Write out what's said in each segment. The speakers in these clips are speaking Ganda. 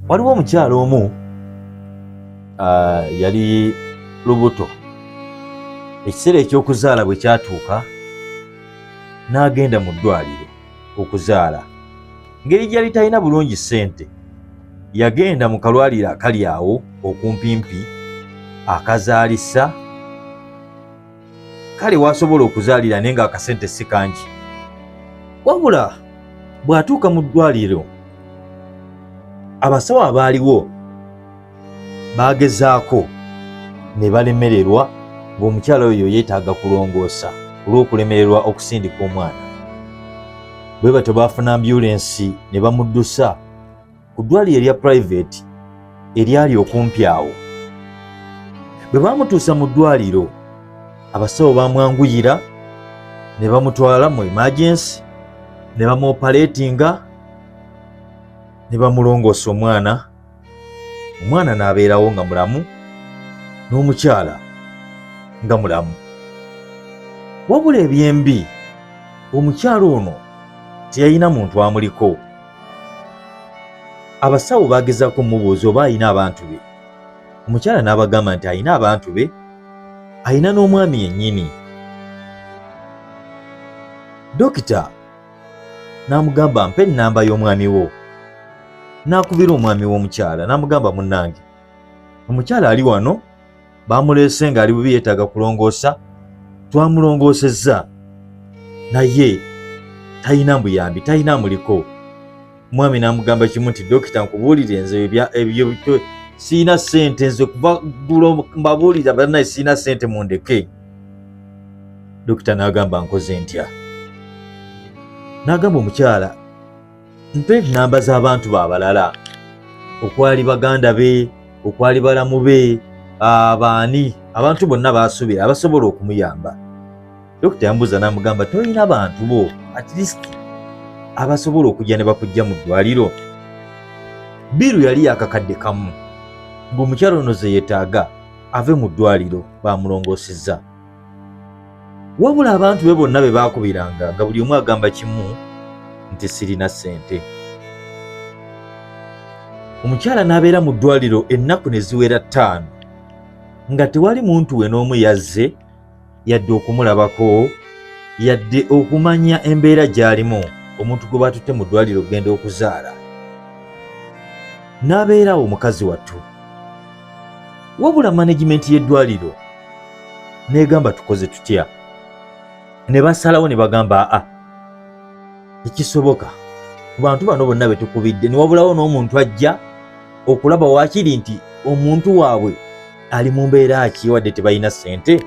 Waliwo omukyala omu yali lubuto. Ekiseera ekyokuzaala bwe kyatuuka n'agenda mu ddwaliro okuzaala. Ngeri gyali talina bulungi ssente, yagenda mu kalwaliro akali awo okumpimpi akazaalisa kale wasobola okuzaalira naye ng'akasente si kangi. Wabula bw'atuuka mu ddwaliro abasawo abaaliwo bagezaako ne balemererwa ng'omukyala oyo yeetaaga kulongoosa olw'okulemererwa okusindika omwana. Bwe batyo baafuna ambyulensi ne bamuddusa ku ddwaliro erya private eryali okumpi awo. Bwe baamutuusa mu ddwaliro abasawo baamwanguyira ne bamutwala mu emergency ne bamuopaleetinga ne bamulongoosa omwana. Omwana n'abeerawo nga mulamu n'omukyala nga mulamu. Wabula ebyembi, omukyala ono teyalina muntu amuliko. Abasawo bagezaako mmubuuza oba alina abantu be. Omukyala n'abagamba nti alina abantu be, alina n'omwami yennyini. Dokita n'amugamba mpa ennamba y'omwami wo. N'akubira omwami w'omukyala n'amugamba munnange, omukyala ali wano, baamuleese ng'ali bubi yeetaaga kulongoosa, twamulongoosezza naye talina mbuyambi, talina amuliko. Omwami n'amugamba kimu nti dokita nkubuulire nze ebyo siina ssente, nze kuva ggulo mbabuulira bannaye siina ssente mundeke. Dokita n'agamba nkoze ntya? N'agamba omukyala mpe ennamba z'abantu be abalala, okwali baganda be, okwali balamu be, abaani, abantu bonna baasuubira abasobola okumuyamba. Dokita yambuuza n'amugamba tolina bantu bo at least abasobola okujja ne bakujja mu ddwaliro? Biru yali yakakadde kamu ng'omukyala ono ze yeetaaga ave mu ddwaliro baamulongoosezza. Wabula abantu be bonna be baakubiranga nga buli omu agamba kimu nti sirina ssente. Omukyala n'abeera mu ddwaliro ennaku ne ziwera 5 nga tewali muntu we n'omu yazze yadde okumulabako, yadde okumanya embeera gy'alimu omuntu gwe batutte mu ddwaliro okugenda okuzaala. N'abeerawo omukazi wattu. Wabula management y'eddwaliro n'egamba tukoze tutya? Ne basalawo ne bagamba tekisoboka, ku bantu bano bonna be tukubidde ne wabulawo n'omuntu ajja okulaba waakiri nti omuntu waabwe ali mu mbeera ki wadde tebalina ssente.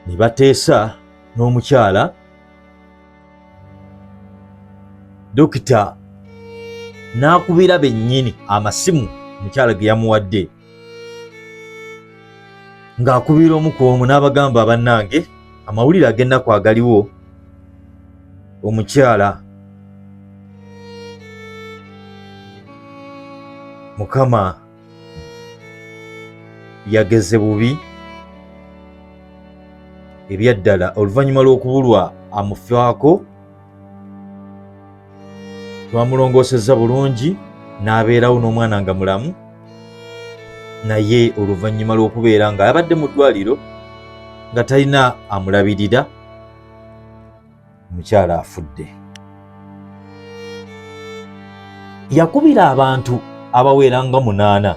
Ne bateesa n'omukyala. Dokita n'akubira bennyini amasimu omukyala ge yamuwadde, ng'akubira omu ku omu n'abagamba bannange amawulire ag'ennaku agaliwo, omukyala Mukama yageze bubi ebyaddala. Oluvannyuma lw'okubulwa amufaako, twamulongoosezza bulungi n'abeerawo n'omwana nga mulamu, naye oluvannyuma lw'okubeera nga abadde mu ddwaliro nga talina amulabirira, omukyala afudde. Yakubira abantu abawera nga 8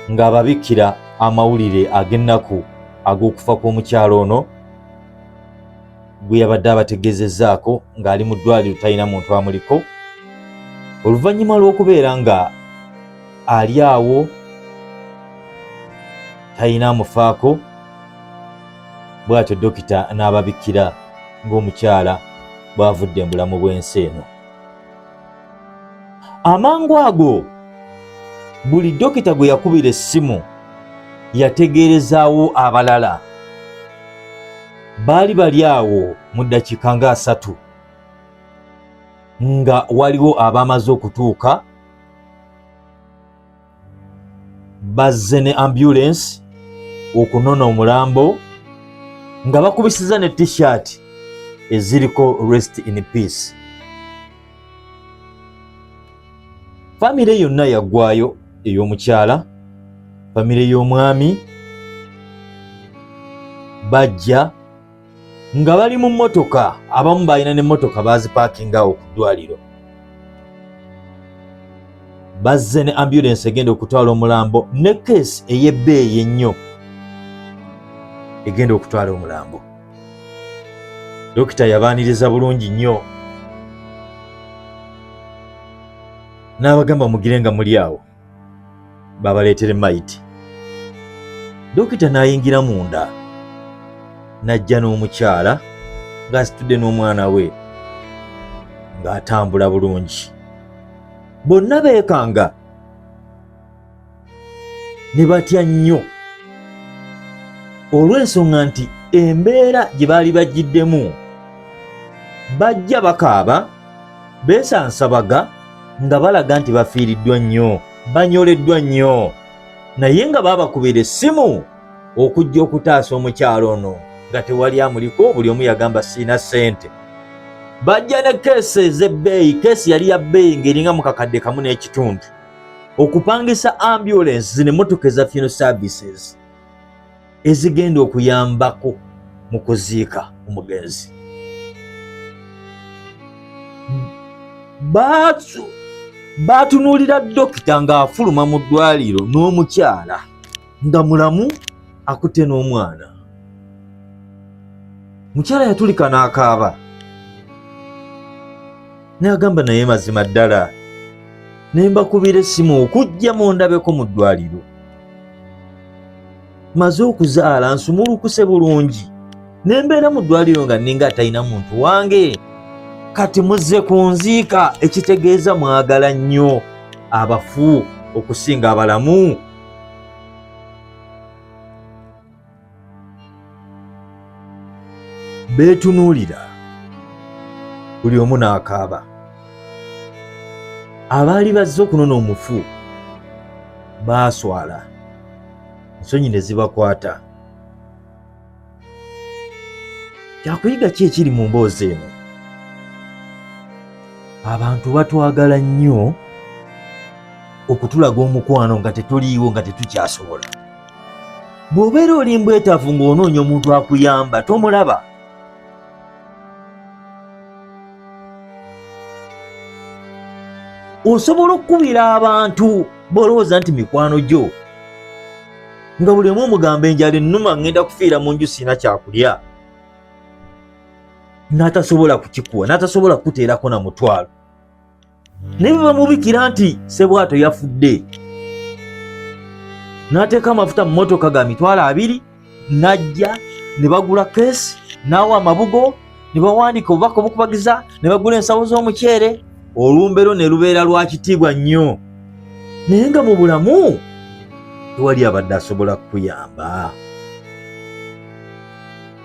ng'ababikkira amawulire ag'ennaku ag'okufa kw'omukyala ono gwe yabadde abategeezezzaako ng'ali mu ddwaliro talina muntu amuliko. Oluvannyuma lw'okubeera nga ali awo talina amufaako, bw'atyo dokita n'ababikkira ng'omukyala bw'avudde mu bulamu bw'ensi eno. Amangu ago buli dokita gwe yakubira essimu yategeerezaawo abalala. Baali bali awo mu ddakiika nga 3 nga waliwo abamaze okutuuka, bazze ne ambulance okunona omulambo nga bakubisiza ne t-shirt eziriko rest in peace. famire yonna yaggwayo, ey'omukyala, famire y'omwami, bajja nga bali mu mmotoka, abamu balina n'emmotoka bazipaakinga awo ku ddwaliro. Bazze ne ambulance egenda okutwala omulambo ne keesi ey'ebbeeyi ennyo egenda okutwala omulambo. Dokita yabaaniriza bulungi nnyo, n'abagamba mugire nga muli awo babaleetere mayiti. Dokita n'ayingira munda n'ajja n'omukyala ng'asitudde n'omwana we ng'atambula bulungi. Bonna beekanga ne batya nnyo olw'ensonga nti embeera gye baali bajjiddemu, bajja bakaaba beesansabaga nga balaga nti bafiiriddwa nnyo, banyoleddwa nnyo, naye nga baabakubira essimu okujja okutaasa omukyalo ono nga tewali amuliko, buli omu yagamba siina ssente. Bajja ne keesi ez'ebbeeyi, keesi yali ya bbeeyi ng'eringa mu kakadde kamu n'ekitundu, okupangisa ambulance n'emmotoka eza funeral services ezigenda okuyambako mu kuziika omugenzi. Baatunuulira dokita ng'afuluma mu ddwaliro n'omukyala nga mulamu akutte n'omwana. Mukyala yatulika n'akaaba, n'agamba naye mazima ddala ne mbakubira essimu okujja mundabeko mu ddwaliro. Maze okuzaala nsumulukuse bulungi, ne mbeera mu ddwaliro nga nninga atalina muntu wange. Kati muzze kunziika, ekitegeeza mwagala nnyo abafu okusinga abalamu. Beetunuulira, buli omu n'akaaba. Abaali bazze okunona omufu baaswala, ensonyi ne zibakwata. Kyakuyiga ki ekiri mu mboozi eno? Abantu batwagala nnyo okutulaga omukwano nga tetuliiwo, nga tetukyasobola. Bw'obeera oli mbwetaavu ng'onoonya omuntu akuyamba, tomulaba. Osobola okukubira abantu b'olowooza nti mikwano gyo, nga buli omu omugamba enjala ennuma, ngenda kufiira mu nju siina kyakulya, n'atasobola kukikuwa, n'atasobola kukuteerako na mutwalo. Naye bwe bamubikira nti ssebwato yafudde, n'ateeka amafuta mu mmotoka ga mitwalo 2, n'ajja ne bagula keesi, n'awa amabugo, ne bawandiika obubaka obukubagiza, ne bagula ensawo z'omuceere. Olumbero ne lubeera lwa kitiibwa nnyo, naye nga mu bulamu tewali abadde asobola kukuyamba.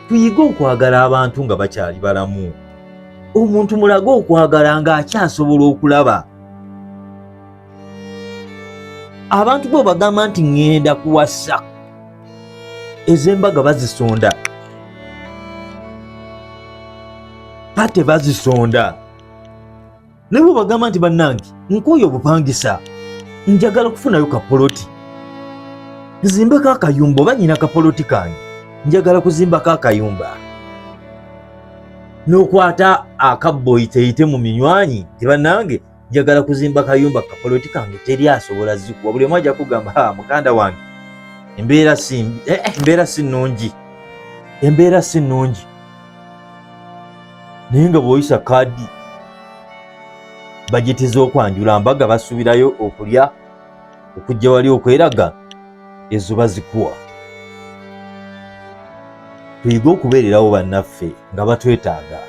Tuyige okwagala abantu nga bakyali balamu. Omuntu mulage okwagala ng'akyasobola okulaba. Abantu bo bagamba nti ŋŋenda kuwasa, ez'embaga bazisonda, kate bazisonda. Ne bwe bagamba nti bannange nkooye obupangisa, njagala kufunayo kapoloti, nzimbeko akayumba, oba nnyina kapoloti kange njagala kuzimbako akayumba. N'okwata akabboyiteeyite mu minywanyi nti bannange njagala kuzimba kayumba kapoloti kange, teri asobola zikuwa. Buli omu ajja kugamba muganda wange embeera si nnungi, embeera si nnungi. Naye nga bw'oyisa kaadi bagitiza okwanjula mbaga, basuubirayo okulya, okujja wali okweraga, ezo bazikuwa. Tuyige okubeererawo bannaffe nga batwetaaga.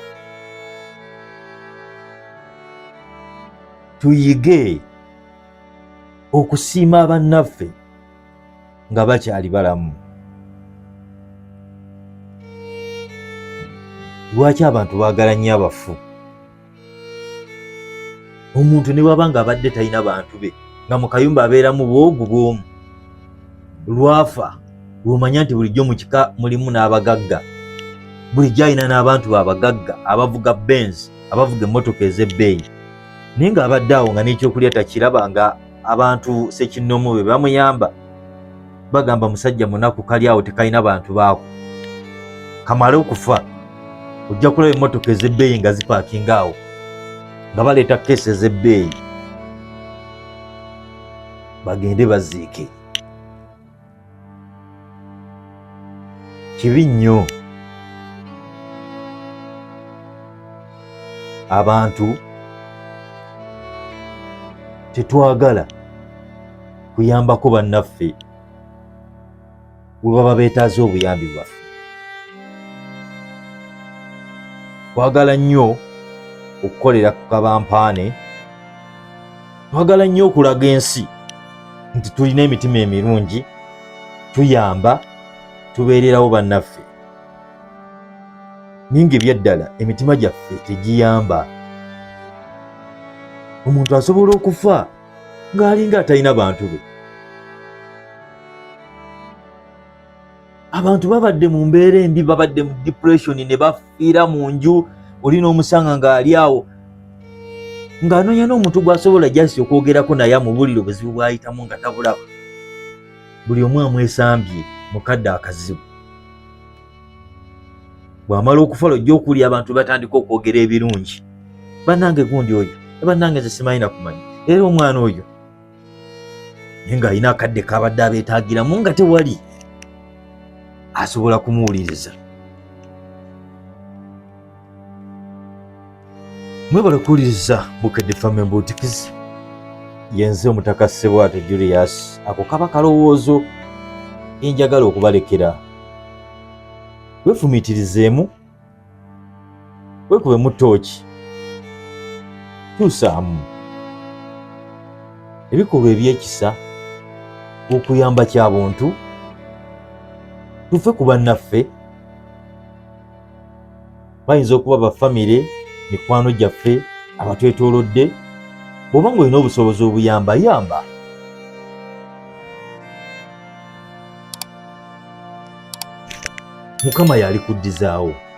Tuyige okusiima bannaffe nga bakyali balamu. Lwaki abantu baagala nnyo abafu? Omuntu ne bw'aba ng'abadde talina bantu be, nga mu kayumba abeeramu bwogu bw'omu, lwafa lw'omanya nti bulijjo mu kika mulimu n'abagagga, bulijjo alina n'abantu abagagga abavuga Benz, abavuga emmotoka ez'ebbeeyi. naye ng'abadde awo nga n'ekyokulya takiraba, nga abantu sekinnomu be bamuyamba bagamba musajja munaku kali awo tekalina bantu baako kamale okufa, ojja kulaba emmotoka ez'ebbeeyi nga zipaakinga awo nga baleeta keesi ez'ebbeeyi bagende baziike. Kibi nnyo abantu tetwagala kuyambako bannaffe bwe baba beetaaze obuyambi bwaffe. Twagala nnyo okukolera ku kabampaane, twagala nnyo okulaga ensi nti tulina emitima emirungi, tuyamba, tubeererawo bannaffe. Naye ng'ebyaddala emitima gyaffe tegiyamba. Omuntu asobola okufa ng'alinga atalina bantu be. Abantu babadde mu mbeera embi, babadde mu depression ne bafiira mu nju, olina omusanga ng'ali awo ng'anoonya n'omuntu gw'asobola jasi okwogerako naye amubulira obuzibu bw'ayitamu nga tabulaba. Buli omu amwesambye mukadde akazibu. Bw'amala okufa lojja okuli abantu batandika okwogera ebirungi. Bannange gundi oyo, bannange nze simanyi na kumanya, era omwana oyo. Naye ng'alina akadde kabadde abeetaagiramu nga tewali asobola kumuwuliriza. Mwebale kuwuliriza Bukedde Family Mbootikizi. Yenze Omutaka Ssebwato Julius. Ako kaba kalowoozo njagala okubalekera. Weefumiitirizeemu, weekubemu ttooki, kyusaamu ebikolwa ebyekisa, okuyamba kyabuntu, tufe ku bannaffe. Bayinza okuba bafamire, mikwano gyaffe, abatwetoolodde. Bw'oba ng'olina obusobozi obuyamba, yamba. Mukama y'alikuddizaawo.